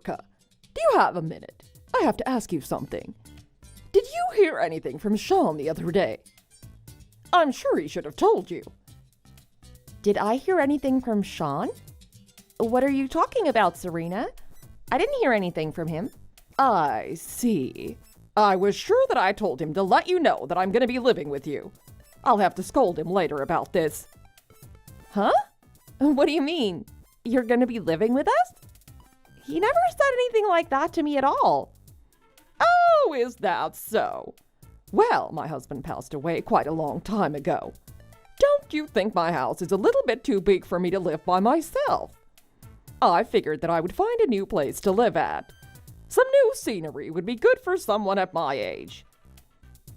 America. Do you have a minute? I have to ask you something. Did you hear anything from Sean the other day? I'm sure he should have told you. Did I hear anything from Sean? What are you talking about, Serena? I didn't hear anything from him. I see. I was sure that I told him to let you know that I'm going to be living with you. I'll have to scold him later about this. Huh? What do you mean? You're going to be living with us? He never said anything like that to me at all. Oh, is that so? Well, my husband passed away quite a long time ago. Don't you think my house is a little bit too big for me to live by myself? I figured that I would find a new place to live at. Some new scenery would be good for someone at my age.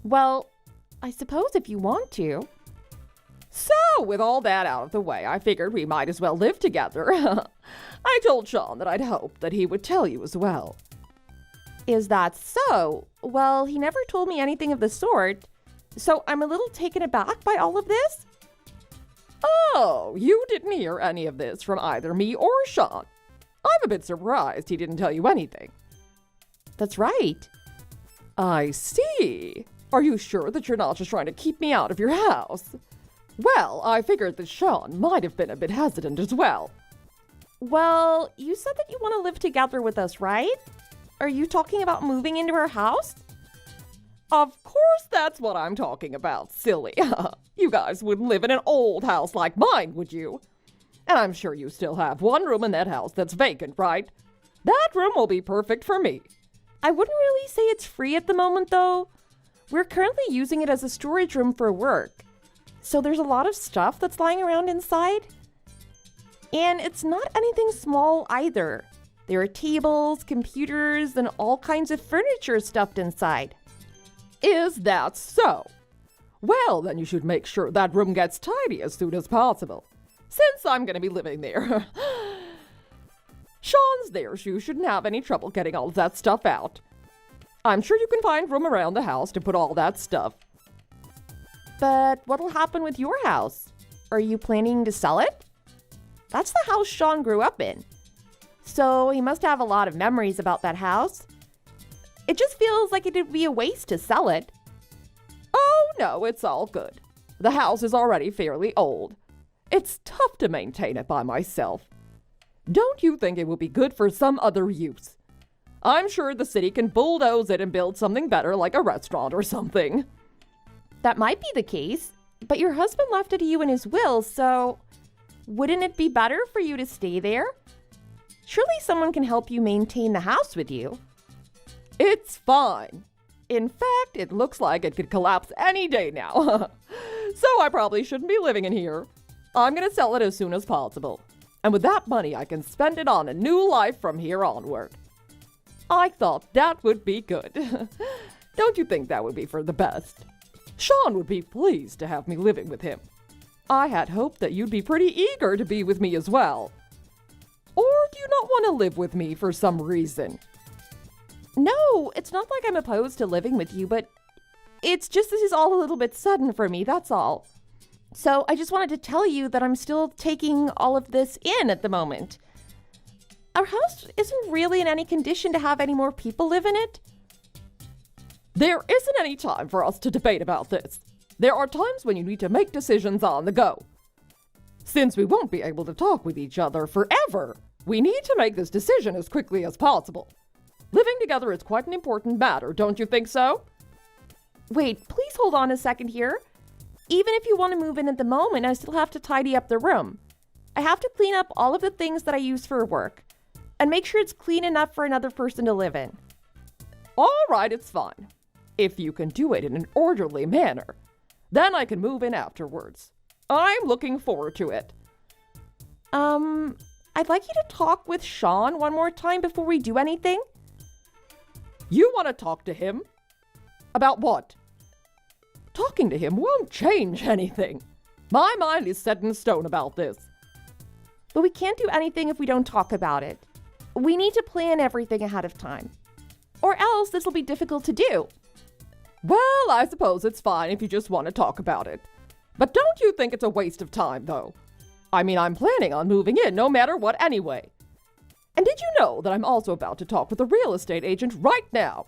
Well, I suppose if you want to. So, with all that out of the way, I figured we might as well live together. I told Sean that I'd hoped that he would tell you as well. Is that so? Well, he never told me anything of the sort, so I'm a little taken aback by all of this. Oh, you didn't hear any of this from either me or Sean. I'm a bit surprised he didn't tell you anything. That's right. I see. Are you sure that you're not just trying to keep me out of your house? Well, I figured that Sean might have been a bit hesitant as well. Well, you said that you want to live together with us, right? Are you talking about moving into our house? Of course that's what I'm talking about, silly. You guys wouldn't live in an old house like mine, would you? And I'm sure you still have one room in that house that's vacant, right? That room will be perfect for me. I wouldn't really say it's free at the moment, though. We're currently using it as a storage room for work. So there's a lot of stuff that's lying around inside. And it's not anything small either. There are tables, computers, and all kinds of furniture stuffed inside. Is that so? Well, then you should make sure that room gets tidy as soon as possible, since I'm going to be living there. Sean's there, so you shouldn't have any trouble getting all of that stuff out. I'm sure you can find room around the house to put all that stuff. But what'll happen with your house? Are you planning to sell it? That's the house Sean grew up in. So he must have a lot of memories about that house. It just feels like it'd be a waste to sell it. Oh, no, it's all good. The house is already fairly old. It's tough to maintain it by myself. Don't you think it would be good for some other use? I'm sure the city can bulldoze it and build something better like a restaurant or something. That might be the case, but your husband left it to you in his will, so wouldn't it be better for you to stay there? Surely someone can help you maintain the house with you. It's fine. In fact, it looks like it could collapse any day now. So I probably shouldn't be living in here. I'm going to sell it as soon as possible. And with that money, I can spend it on a new life from here onward. I thought that would be good. Don't you think that would be for the best? Sean would be pleased to have me living with him. I had hoped that you'd be pretty eager to be with me as well. Or do you not want to live with me for some reason? No, it's not like I'm opposed to living with you, but it's just this is all a little bit sudden for me, that's all. So I just wanted to tell you that I'm still taking all of this in at the moment. Our house isn't really in any condition to have any more people live in it. There isn't any time for us to debate about this. There are times when you need to make decisions on the go. Since we won't be able to talk with each other forever, we need to make this decision as quickly as possible. Living together is quite an important matter, don't you think so? Wait, please hold on a second here. Even if you want to move in at the moment, I still have to tidy up the room. I have to clean up all of the things that I use for work and make sure it's clean enough for another person to live in. All right, it's fine. If you can do it in an orderly manner, then I can move in afterwards. I'm looking forward to it. I'd like you to talk with Sean one more time before we do anything. You want to talk to him? About what? Talking to him won't change anything. My mind is set in stone about this. But we can't do anything if we don't talk about it. We need to plan everything ahead of time. Or else this will be difficult to do. Well, I suppose it's fine if you just want to talk about it. But don't you think it's a waste of time, though? I mean, I'm planning on moving in no matter what anyway. And Did you know that I'm also about to talk with a real estate agent right now?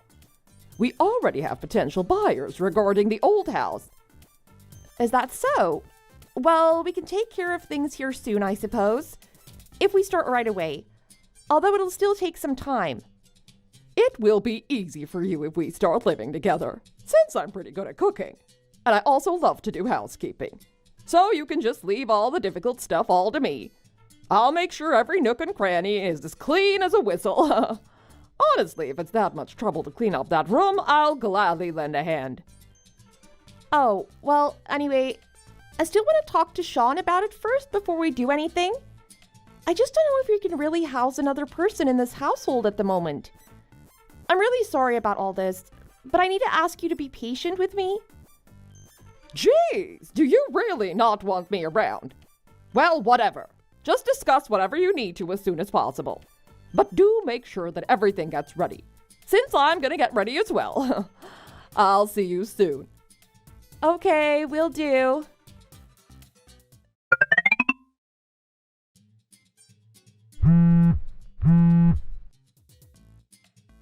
We already have potential buyers regarding the old house. Is that so? Well, we can take care of things here soon, I suppose. If we start right away. Although it'll still take some time. It will be easy for you if we start living together, since I'm pretty good at cooking. And I also love to do housekeeping. So you can just leave all the difficult stuff all to me. I'll make sure every nook and cranny is as clean as a whistle. Honestly, if it's that much trouble to clean up that room, I'll gladly lend a hand. Oh, well, anyway, I still want to talk to Sean about it first before we do anything. I just don't know if we can really house another person in this household at the moment. I'm really sorry about all this, but I need to ask you to be patient with me. Jeez, do you really not want me around? Well, whatever. Just discuss whatever you need to as soon as possible. But do make sure that everything gets ready, since I'm gonna get ready as well. I'll see you soon. Okay, will do.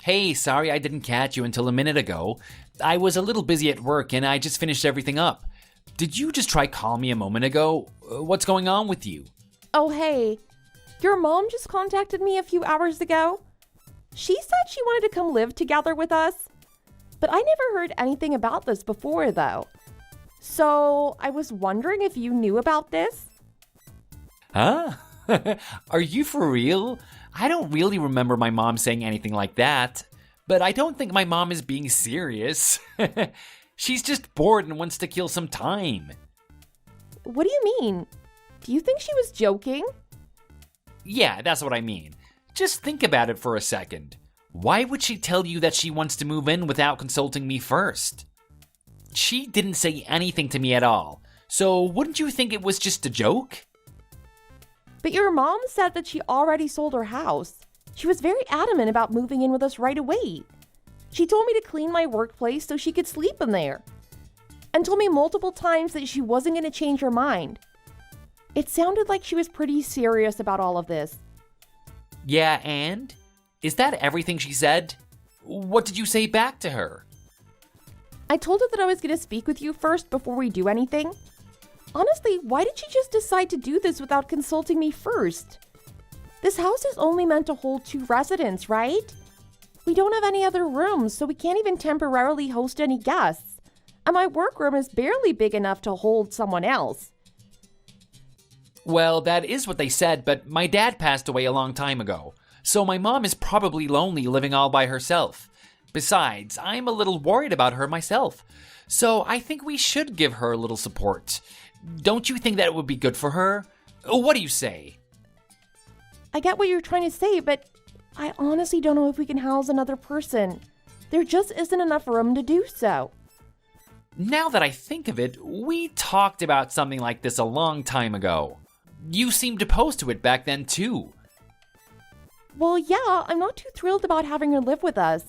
Hey, sorry I didn't catch you until a minute ago. I was a little busy at work and I just finished everything up. Did you just try calling me a moment ago? What's going on with you? Oh, hey. Your mom just contacted me a few hours ago. She said she wanted to come live together with us. But I never heard anything about this before, though. So, I was wondering if you knew about this? Huh? Are you for real? I don't really remember my mom saying anything like that. But I don't think my mom is being serious. She's just bored and wants to kill some time. What do you mean? Do you think she was joking? Yeah, that's what I mean. Just think about it for a second. Why would she tell you that she wants to move in without consulting me first? She didn't say anything to me at all. So wouldn't you think it was just a joke? But your mom said that she already sold her house. She was very adamant about moving in with us right away. She told me to clean my workplace so she could sleep in there. And told me multiple times that she wasn't going to change her mind. It sounded like she was pretty serious about all of this. Yeah, and? Is that everything she said? What did you say back to her? I told her that I was going to speak with you first before we do anything. Honestly, why did she just decide to do this without consulting me first? This house is only meant to hold 2 residents, right? We don't have any other rooms, so we can't even temporarily host any guests. And my workroom is barely big enough to hold someone else. Well, that is what they said, but my dad passed away a long time ago, so my mom is probably lonely living all by herself. Besides, I'm a little worried about her myself, so I think we should give her a little support. Don't you think that it would be good for her? What do you say? I get what you're trying to say, but I honestly don't know if we can house another person. There just isn't enough room to do so. Now that I think of it, we talked about something like this a long time ago. You seemed opposed to it back then, too. Well, yeah, I'm not too thrilled about having her live with us.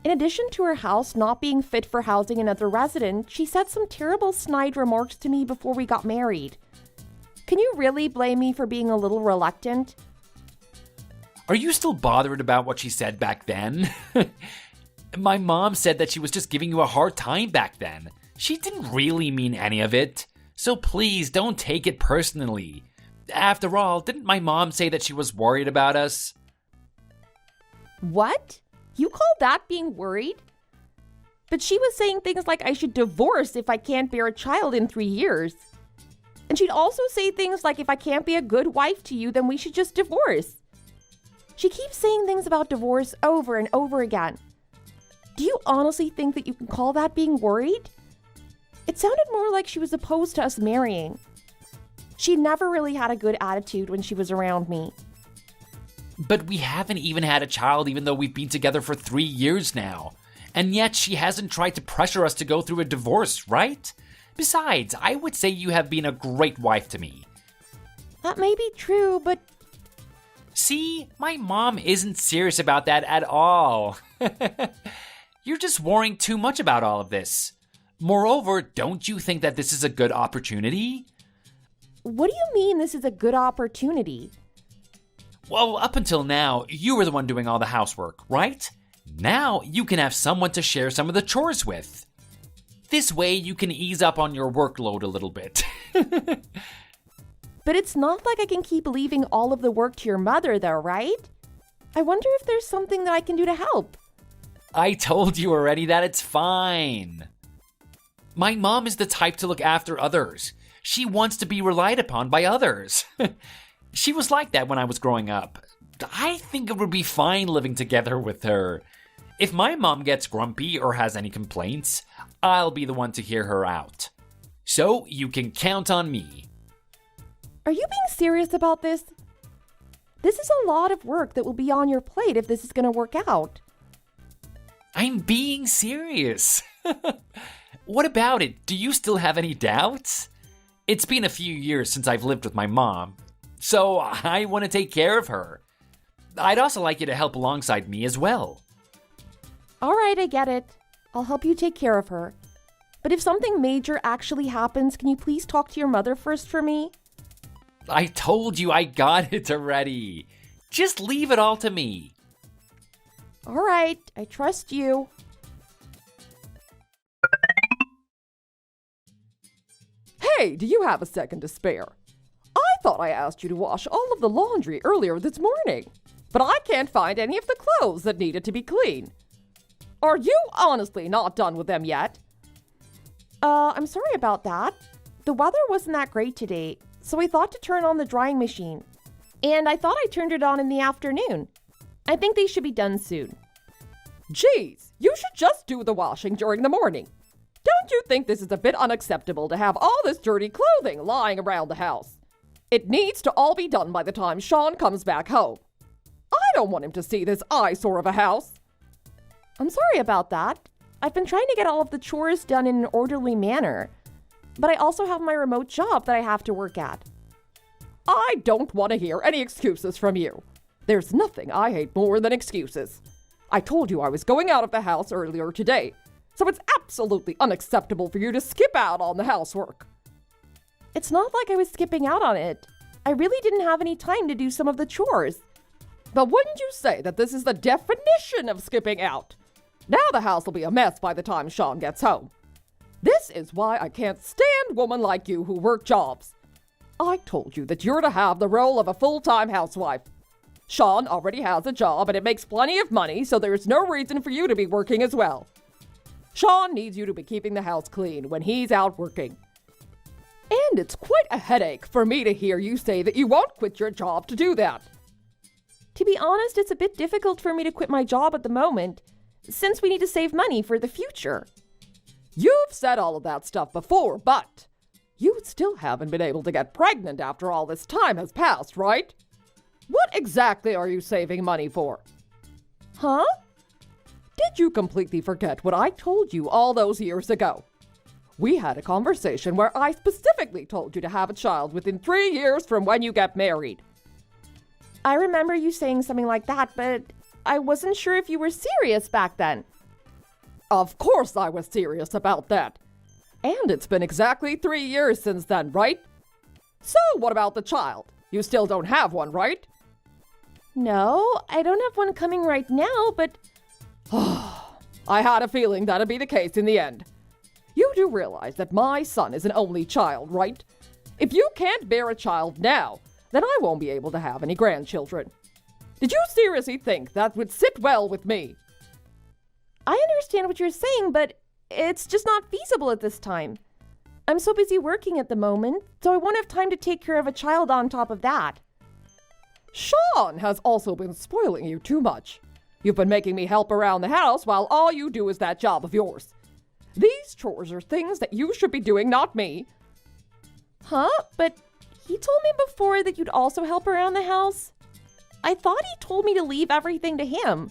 In addition to her house not being fit for housing another resident, she said some terrible snide remarks to me before we got married. Can you really blame me for being a little reluctant? Are you still bothered about what she said back then? My mom said that she was just giving you a hard time back then. She didn't really mean any of it. So please don't take it personally. After all, didn't my mom say that she was worried about us? What? You call that being worried? But she was saying things like I should divorce if I can't bear a child in 3 years. And she'd also say things like if I can't be a good wife to you, then we should just divorce. She keeps saying things about divorce over and over again. Do you honestly think that you can call that being worried? It sounded more like she was opposed to us marrying. She never really had a good attitude when she was around me. But we haven't even had a child even though we've been together for 3 years now. And yet she hasn't tried to pressure us to go through a divorce, right? Besides, I would say you have been a great wife to me. That may be true, but... See, my mom isn't serious about that at all. You're just worrying too much about all of this. Moreover, don't you think that this is a good opportunity? What do you mean this is a good opportunity? Well, up until now, you were the one doing all the housework, right? Now you can have someone to share some of the chores with. This way you can ease up on your workload a little bit. But it's not like I can keep leaving all of the work to your mother, though, right? I wonder if there's something that I can do to help. I told you already that it's fine. My mom is the type to look after others. She wants to be relied upon by others. She was like that when I was growing up. I think it would be fine living together with her. If my mom gets grumpy or has any complaints, I'll be the one to hear her out. So you can count on me. Are you being serious about this? This is a lot of work that will be on your plate if this is going to work out. I'm being serious. What about it? Do you still have any doubts? It's been a few years since I've lived with my mom, so I want to take care of her. I'd also like you to help alongside me as well. All right, I get it. I'll help you take care of her. But if something major actually happens, can you please talk to your mother first for me? I told you I got it already. Just leave it all to me. All right, I trust you. Hey, do you have a second to spare? I thought I asked you to wash all of the laundry earlier this morning, but I can't find any of the clothes that needed to be clean. Are you honestly not done with them yet? I'm sorry about that. The weather wasn't that great today, so I thought to turn on the drying machine. And I thought I turned it on in the afternoon. I think they should be done soon. Geez, you should just do the washing during the morning. Don't you think this is a bit unacceptable to have all this dirty clothing lying around the house? It needs to all be done by the time Sean comes back home. I don't want him to see this eyesore of a house. I'm sorry about that. I've been trying to get all of the chores done in an orderly manner, but I also have my remote job that I have to work at. I don't want to hear any excuses from you. There's nothing I hate more than excuses. I told you I was going out of the house earlier today, so it's absolutely unacceptable for you to skip out on the housework. It's not like I was skipping out on it. I really didn't have any time to do some of the chores. But wouldn't you say that this is the definition of skipping out? Now the house will be a mess by the time Sean gets home. This is why I can't stand women like you who work jobs. I told you that you're to have the role of a full-time housewife. Sean already has a job and it makes plenty of money, so there's no reason for you to be working as well. Sean needs you to be keeping the house clean when he's out working. And it's quite a headache for me to hear you say that you won't quit your job to do that. To be honest, it's a bit difficult for me to quit my job at the moment, since we need to save money for the future. You've said all of that stuff before, but you still haven't been able to get pregnant after all this time has passed, right? What exactly are you saving money for? Huh? Did you completely forget what I told you all those years ago? We had a conversation where I specifically told you to have a child within 3 years from when you get married. I remember you saying something like that, but I wasn't sure if you were serious back then. Of course I was serious about that. And it's been exactly 3 years since then, right? So what about the child? You still don't have one, right? No, I don't have one coming right now, but... I had a feeling that'd be the case in the end. You do realize that my son is an only child, right? If you can't bear a child now, then I won't be able to have any grandchildren. Did you seriously think that would sit well with me? I understand what you're saying, but it's just not feasible at this time. I'm so busy working at the moment, so I won't have time to take care of a child on top of that. Sean has also been spoiling you too much. You've been making me help around the house while all you do is that job of yours. These chores are things that you should be doing, not me. Huh? But he told me before that you'd also help around the house. I thought he told me to leave everything to him.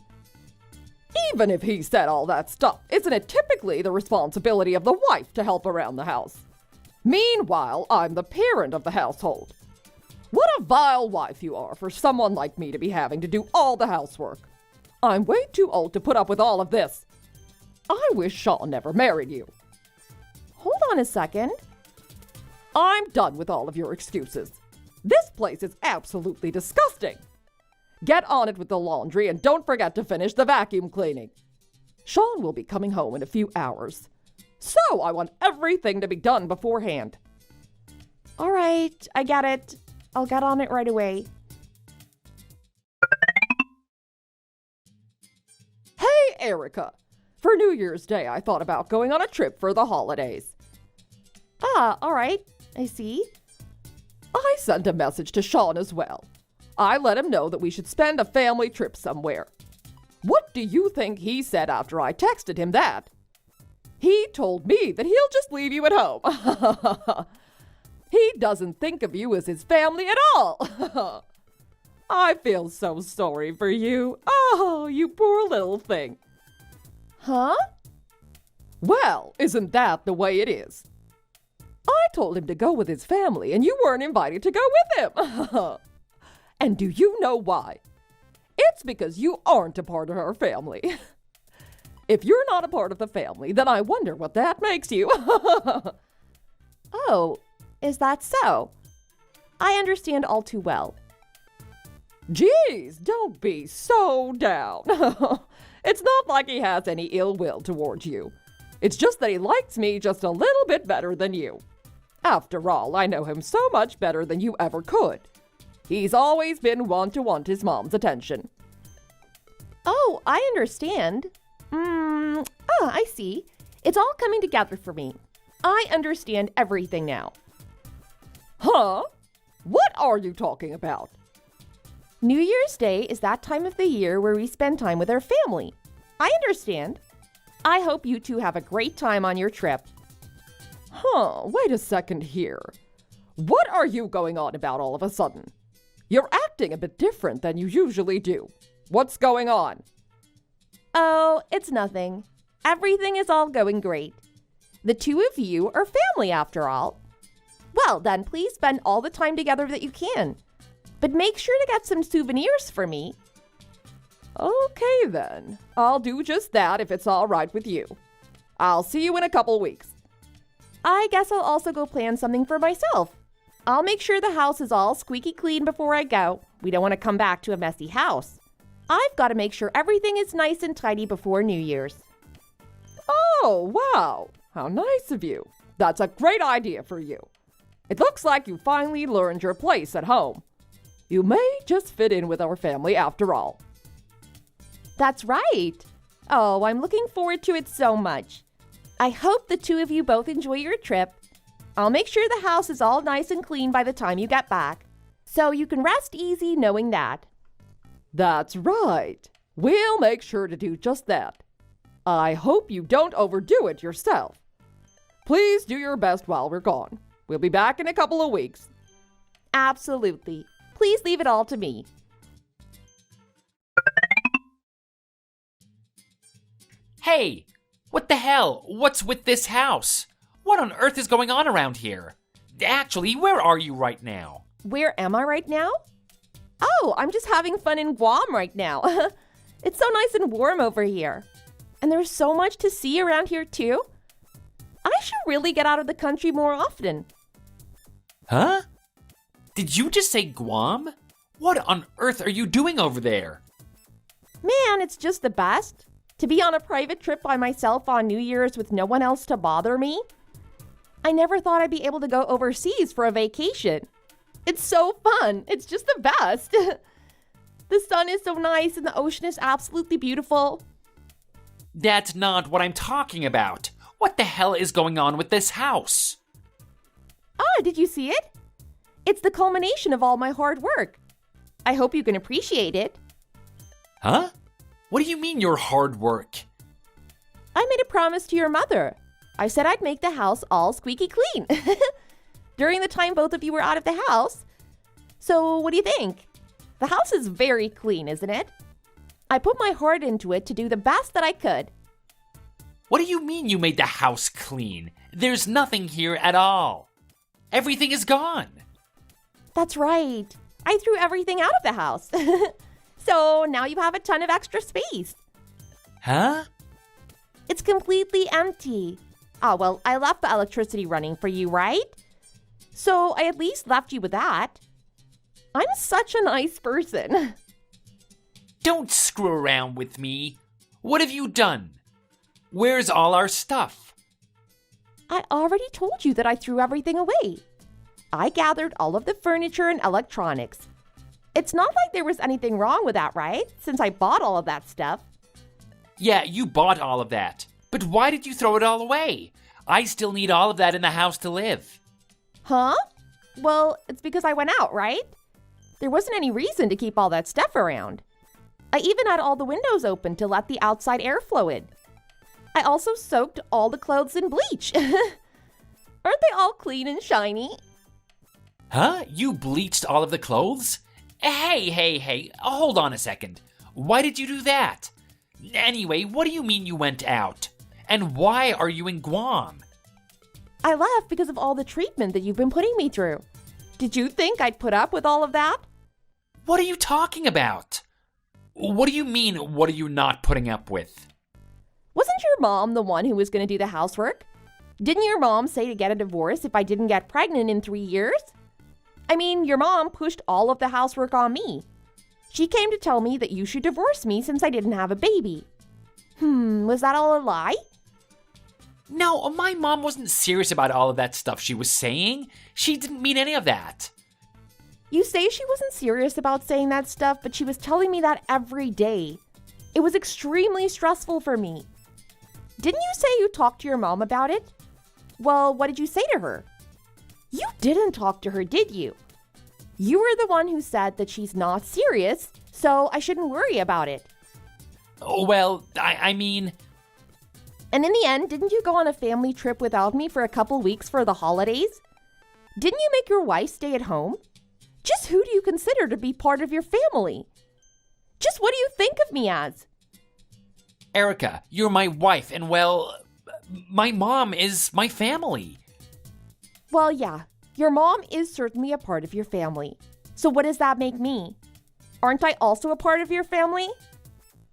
Even if he said all that stuff, isn't it typically the responsibility of the wife to help around the house? Meanwhile, I'm the parent of the household. What a vile wife you are for someone like me to be having to do all the housework. I'm way too old to put up with all of this. I wish Sean never married you. Hold on a second. I'm done with all of your excuses. This place is absolutely disgusting. Get on it with the laundry and don't forget to finish the vacuum cleaning. Sean will be coming home in a few hours. So I want everything to be done beforehand. All right, I get it. I'll get on it right away. Hey, Erica. For New Year's Day, I thought about going on a trip for the holidays. Ah, all right. I see. I sent a message to Sean as well. I let him know that we should spend a family trip somewhere. What do you think he said after I texted him that? He told me that he'll just leave you at home. He doesn't think of you as his family at all. I feel so sorry for you. Oh, you poor little thing. Huh? Well, isn't that the way it is? I told him to go with his family, and you weren't invited to go with him. And do you know why? It's because you aren't a part of our family. If you're not a part of the family, then I wonder what that makes you. Oh, is that so? I understand all too well. Geez, don't be so down. It's not like he has any ill will towards you. It's just that he likes me just a little bit better than you. After all, I know him so much better than you ever could. He's always been one to want his mom's attention. Oh, I understand. I see. It's all coming together for me. I understand everything now. Huh? What are you talking about? New Year's Day is that time of the year where we spend time with our family. I understand. I hope you two have a great time on your trip. Wait a second here. What are you going on about all of a sudden? You're acting a bit different than you usually do. What's going on? Oh, it's nothing. Everything is all going great. The two of you are family after all. Well, then please spend all the time together that you can. But make sure to get some souvenirs for me. Okay then. I'll do just that if it's all right with you. I'll see you in a couple weeks. I guess I'll also go plan something for myself. I'll make sure the house is all squeaky clean before I go. We don't want to come back to a messy house. I've got to make sure everything is nice and tidy before New Year's. Oh, wow. How nice of you. That's a great idea for you. It looks like you finally learned your place at home. You may just fit in with our family after all. That's right. Oh, I'm looking forward to it so much. I hope the two of you both enjoy your trip. I'll make sure the house is all nice and clean by the time you get back, so you can rest easy knowing that. That's right. We'll make sure to do just that. I hope you don't overdo it yourself. Please do your best while we're gone. We'll be back in a couple of weeks. Absolutely. Please leave it all to me. Hey, what the hell? What's with this house? What on earth is going on around here? Actually, where are you right now? Where am I right now? Oh, I'm just having fun in Guam right now. It's so nice and warm over here. And there's so much to see around here too. I should really get out of the country more often. Huh? Did you just say Guam? What on earth are you doing over there? Man, it's just the best. To be on a private trip by myself on New Year's with no one else to bother me. I never thought I'd be able to go overseas for a vacation. It's so fun. It's just the best. The sun is so nice and the ocean is absolutely beautiful. That's not what I'm talking about. What the hell is going on with this house? Ah, did you see it? It's the culmination of all my hard work. I hope you can appreciate it. Huh? What do you mean your hard work? I made a promise to your mother. I said I'd make the house all squeaky clean during the time both of you were out of the house. So what do you think? The house is very clean, isn't it? I put my heart into it to do the best that I could. What do you mean you made the house clean? There's nothing here at all. Everything is gone. That's right. I threw everything out of the house. So now you have a ton of extra space. Huh? It's completely empty. Oh, well, I left the electricity running for you, right? So I at least left you with that. I'm such a nice person. Don't screw around with me. What have you done? Where's all our stuff? I already told you that I threw everything away. I gathered all of the furniture and electronics. It's not like there was anything wrong with that, right? Since I bought all of that stuff. Yeah, you bought all of that. But why did you throw it all away? I still need all of that in the house to live. Huh? Well, it's because I went out, right? There wasn't any reason to keep all that stuff around. I even had all the windows open to let the outside air flow in. I also soaked all the clothes in bleach. Aren't they all clean and shiny? Huh? You bleached all of the clothes? Hey, hold on a second. Why did you do that? Anyway, what do you mean you went out? And why are you in Guam? I left because of all the treatment that you've been putting me through. Did you think I'd put up with all of that? What are you talking about? What do you mean, what are you not putting up with? Wasn't your mom the one who was going to do the housework? Didn't your mom say to get a divorce if I didn't get pregnant in 3 years? I mean, your mom pushed all of the housework on me. She came to tell me that you should divorce me since I didn't have a baby. Was that all a lie? No, my mom wasn't serious about all of that stuff she was saying. She didn't mean any of that. You say she wasn't serious about saying that stuff, but she was telling me that every day. It was extremely stressful for me. Didn't you say you talked to your mom about it? Well, what did you say to her? You didn't talk to her, did you? You were the one who said that she's not serious, so I shouldn't worry about it. Well, I mean... And in the end, didn't you go on a family trip without me for a couple weeks for the holidays? Didn't you make your wife stay at home? Just who do you consider to be part of your family? Just what do you think of me as? Erica, you're my wife, and well, my mom is my family. Well, yeah, your mom is certainly a part of your family. So what does that make me? Aren't I also a part of your family?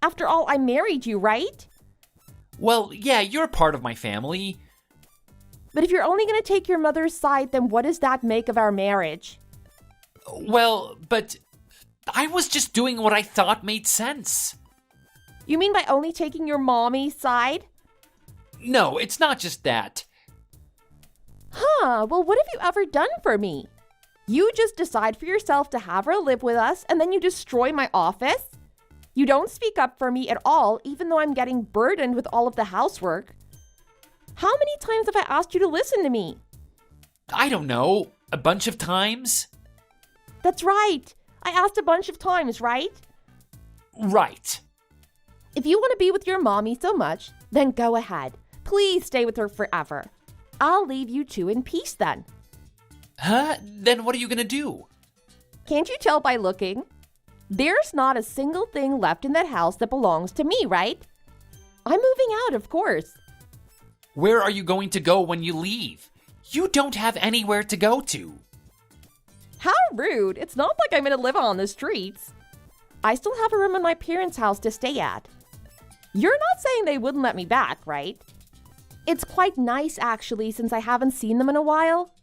After all, I married you, right? Well, yeah, you're a part of my family. But if you're only going to take your mother's side, then what does that make of our marriage? Well, but I was just doing what I thought made sense. You mean by only taking your mommy's side? No, it's not just that. Well, what have you ever done for me? You just decide for yourself to have her live with us, and then you destroy my office? You don't speak up for me at all, even though I'm getting burdened with all of the housework. How many times have I asked you to listen to me? I don't know, a bunch of times? That's right. I asked a bunch of times, right? Right. If you want to be with your mommy so much, then go ahead. Please stay with her forever. I'll leave you two in peace then. Huh? Then what are you gonna do? Can't you tell by looking? There's not a single thing left in that house that belongs to me, right? I'm moving out, of course. Where are you going to go when you leave? You don't have anywhere to go to. How rude. It's not like I'm going to live on the streets. I still have a room in my parents' house to stay at. You're not saying they wouldn't let me back, right? It's quite nice, actually, since I haven't seen them in a while.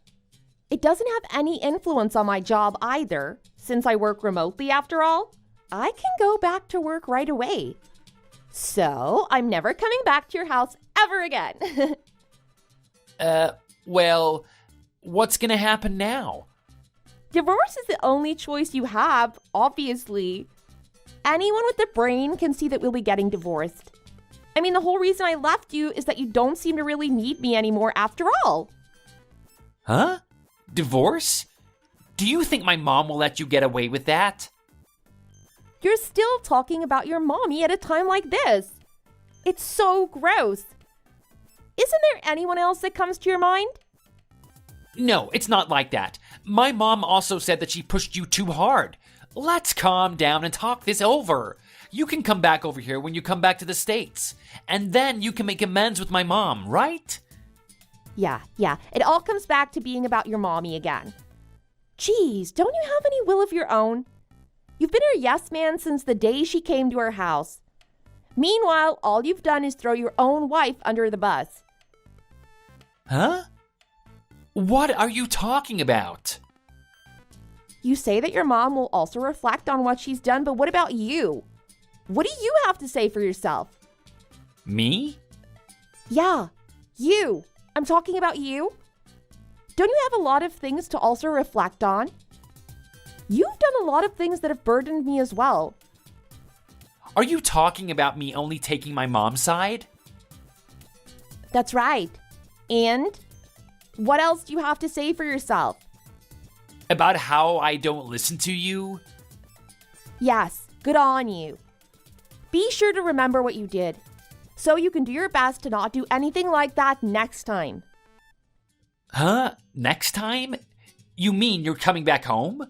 It doesn't have any influence on my job either, since I work remotely after all. I can go back to work right away. So, I'm never coming back to your house ever again. Well, what's gonna happen now? Divorce is the only choice you have, obviously. Anyone with a brain can see that we'll be getting divorced. I mean, the whole reason I left you is that you don't seem to really need me anymore after all. Huh? Divorce? Do you think my mom will let you get away with that? You're still talking about your mommy at a time like this. It's so gross. Isn't there anyone else that comes to your mind? No, it's not like that. My mom also said that she pushed you too hard. Let's calm down and talk this over. You can come back over here when you come back to the States. And then you can make amends with my mom, right? Yeah. It all comes back to being about your mommy again. Geez, don't you have any will of your own? You've been her yes man since the day she came to our house. Meanwhile, all you've done is throw your own wife under the bus. Huh? What are you talking about? You say that your mom will also reflect on what she's done, but what about you? What do you have to say for yourself? Me? Yeah, you. I'm talking about you. Don't you have a lot of things to also reflect on? You've done a lot of things that have burdened me as well. Are you talking about me only taking my mom's side? That's right. And what else do you have to say for yourself? About how I don't listen to you? Yes, good on you. Be sure to remember what you did, so you can do your best to not do anything like that next time. Huh? Next time? You mean you're coming back home?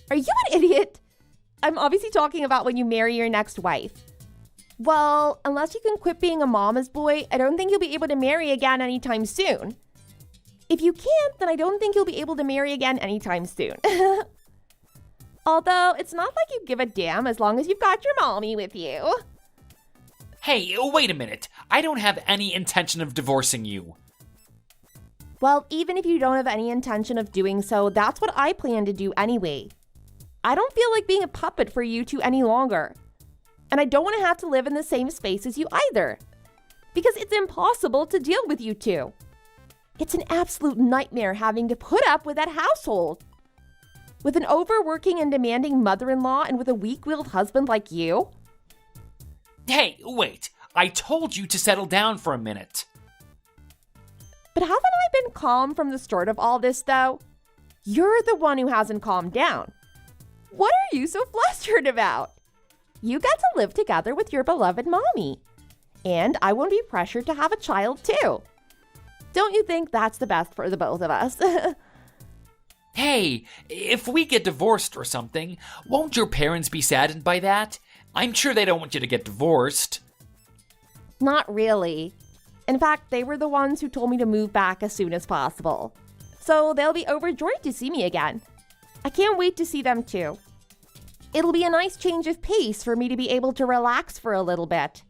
Are you an idiot? I'm obviously talking about when you marry your next wife. Well, unless you can quit being a mama's boy, I don't think you'll be able to marry again anytime soon. If you can't, then I don't think you'll be able to marry again anytime soon. Although, it's not like you give a damn as long as you've got your mommy with you. Hey, wait a minute. I don't have any intention of divorcing you. Well, even if you don't have any intention of doing so, that's what I plan to do anyway. I don't feel like being a puppet for you two any longer. And I don't want to have to live in the same space as you either. Because it's impossible to deal with you two. It's an absolute nightmare having to put up with that household. With an overworking and demanding mother-in-law and with a weak-willed husband like you. Hey, wait. I told you to settle down for a minute. But haven't I been calm from the start of all this, though? You're the one who hasn't calmed down. What are you so flustered about? You get to live together with your beloved mommy. And I won't be pressured to have a child, too. Don't you think that's the best for the both of us? Hey, if we get divorced or something, won't your parents be saddened by that? I'm sure they don't want you to get divorced. Not really. In fact, they were the ones who told me to move back as soon as possible. So they'll be overjoyed to see me again. I can't wait to see them too. It'll be a nice change of pace for me to be able to relax for a little bit.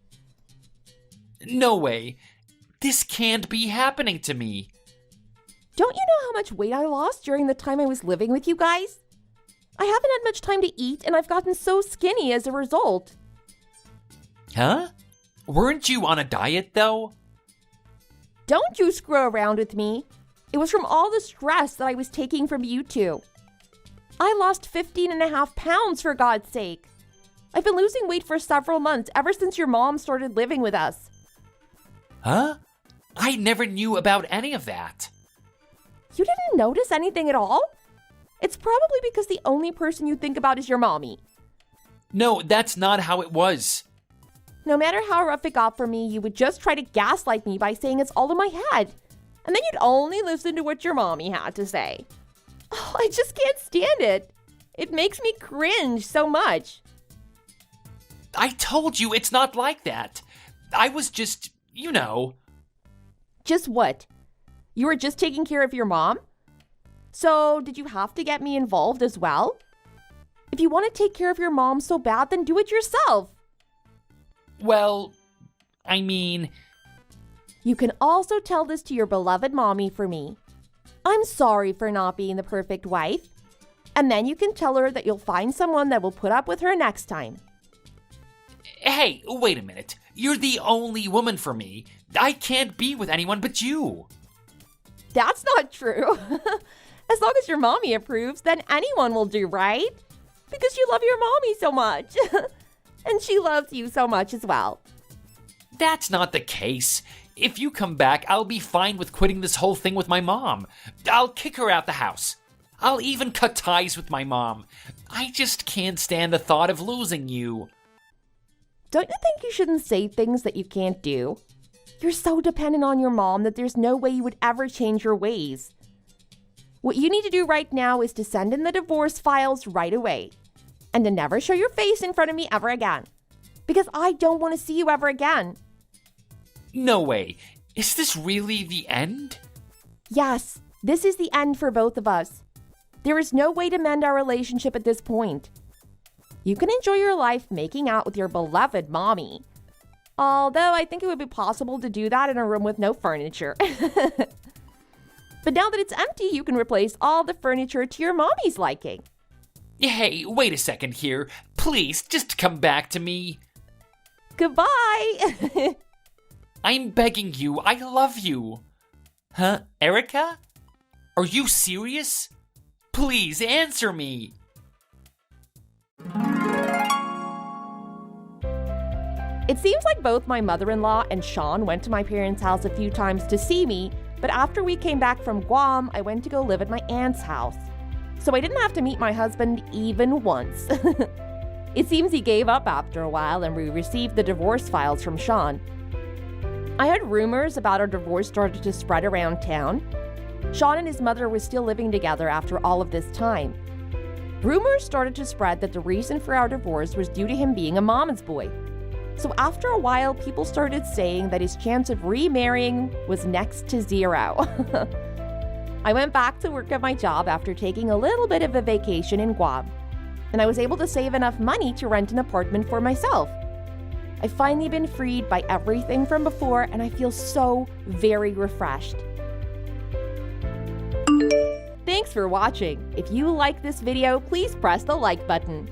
No way. This can't be happening to me. Don't you know how much weight I lost during the time I was living with you guys? I haven't had much time to eat and I've gotten so skinny as a result. Huh? Weren't you on a diet, though? Don't you screw around with me. It was from all the stress that I was taking from you two. I lost 15.5 pounds, for God's sake. I've been losing weight for several months, ever since your mom started living with us. Huh? I never knew about any of that. You didn't notice anything at all? It's probably because the only person you think about is your mommy. No, that's not how it was. No matter how rough it got for me, you would just try to gaslight me by saying it's all in my head. And then you'd only listen to what your mommy had to say. Oh, I just can't stand it. It makes me cringe so much. I told you it's not like that. I was just, Just what? You were just taking care of your mom? So, did you have to get me involved as well? If you want to take care of your mom so bad, then do it yourself. Well, I mean... You can also tell this to your beloved mommy for me. I'm sorry for not being the perfect wife. And then you can tell her that you'll find someone that will put up with her next time. Hey, wait a minute. You're the only woman for me. I can't be with anyone but you. That's not true. As long as your mommy approves, then anyone will do, right? Because you love your mommy so much. And she loves you so much as well. That's not the case. If you come back, I'll be fine with quitting this whole thing with my mom. I'll kick her out the house. I'll even cut ties with my mom. I just can't stand the thought of losing you. Don't you think you shouldn't say things that you can't do? You're so dependent on your mom that there's no way you would ever change your ways. What you need to do right now is to send in the divorce files right away. And to never show your face in front of me ever again. Because I don't want to see you ever again. No way. Is this really the end? Yes, this is the end for both of us. There is no way to mend our relationship at this point. You can enjoy your life making out with your beloved mommy. Although I think it would be possible to do that in a room with no furniture. But now that it's empty, you can replace all the furniture to your mommy's liking. Hey, wait a second here. Please, just come back to me. Goodbye! I'm begging you. I love you. Huh, Erica? Are you serious? Please answer me. It seems like both my mother-in-law and Sean went to my parents' house a few times to see me, but after we came back from Guam, I went to go live at my aunt's house. So I didn't have to meet my husband even once. It seems he gave up after a while and we received the divorce files from Sean. I heard rumors about our divorce started to spread around town. Sean and his mother were still living together after all of this time. Rumors started to spread that the reason for our divorce was due to him being a mama's boy. So after a while, people started saying that his chance of remarrying was next to zero. I went back to work at my job after taking a little bit of a vacation in Guam, and I was able to save enough money to rent an apartment for myself. I've finally been freed by everything from before, and I feel so very refreshed. Thanks for watching. If you like this video, please press the like button.